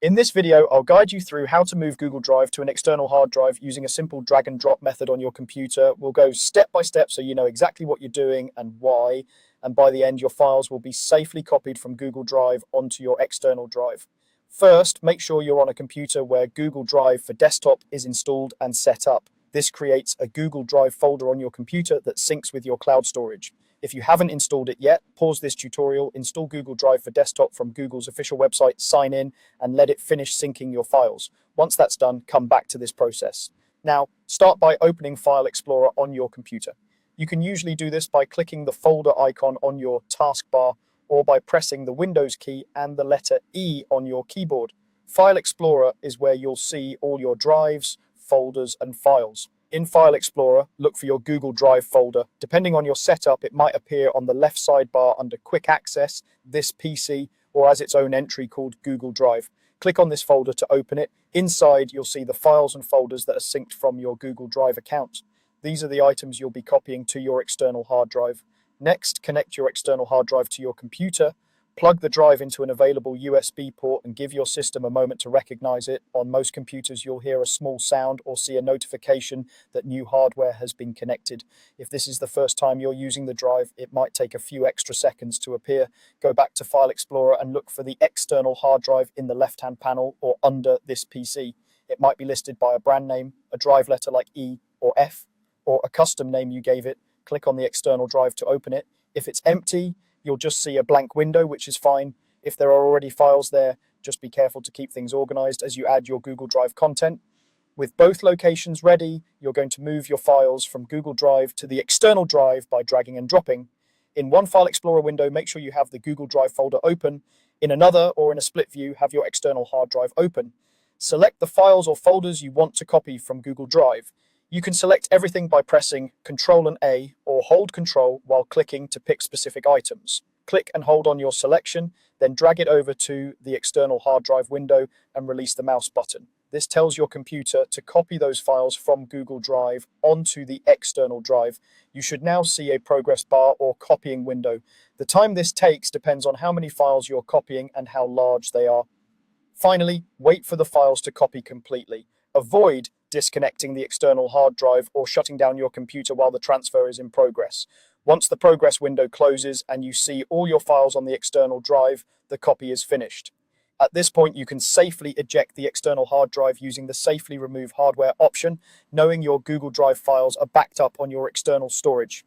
In this video, I'll guide you through how to move Google Drive to an external hard drive using a simple drag and drop method on your computer. We'll go step by step so you know exactly what you're doing and why, and by the end, your files will be safely copied from Google Drive onto your external drive. First, make sure you're on a computer where Google Drive for desktop is installed and set up. This creates a Google Drive folder on your computer that syncs with your cloud storage. If you haven't installed it yet, pause this tutorial, install Google Drive for desktop from Google's official website, sign in, and let it finish syncing your files. Once that's done, come back to this process. Now, start by opening File Explorer on your computer. You can usually do this by clicking the folder icon on your taskbar or by pressing the Windows key and the letter E on your keyboard. File Explorer is where you'll see all your drives, folders, and files. In File Explorer, look for your Google Drive folder. Depending on your setup, it might appear on the left sidebar under Quick Access, This PC, or as its own entry called Google Drive. Click on this folder to open it. Inside, you'll see the files and folders that are synced from your Google Drive account. These are the items you'll be copying to your external hard drive. Next, connect your external hard drive to your computer. Plug the drive into an available USB port and give your system a moment to recognize it. On most computers, you'll hear a small sound or see a notification that new hardware has been connected. If this is the first time you're using the drive, it might take a few extra seconds to appear. Go back to File Explorer and look for the external hard drive in the left-hand panel or under this PC. It might be listed by a brand name, a drive letter like E or F, or a custom name you gave it. Click on the external drive to open it. If it's empty, you'll just see a blank window, which is fine. If there are already files there, just be careful to keep things organized as you add your Google Drive content. With both locations ready, you're going to move your files from Google Drive to the external drive by dragging and dropping. In one File Explorer window, make sure you have the Google Drive folder open. In another, or in a split view, have your external hard drive open. Select the files or folders you want to copy from Google Drive. You can select everything by pressing Ctrl and A or hold Ctrl while clicking to pick specific items. Click and hold on your selection, then drag it over to the external hard drive window and release the mouse button. This tells your computer to copy those files from Google Drive onto the external drive. You should now see a progress bar or copying window. The time this takes depends on how many files you're copying and how large they are. Finally, wait for the files to copy completely. Avoid disconnecting the external hard drive or shutting down your computer while the transfer is in progress. Once the progress window closes and you see all your files on the external drive, the copy is finished. At this point, you can safely eject the external hard drive using the Safely Remove Hardware option, knowing your Google Drive files are backed up on your external storage.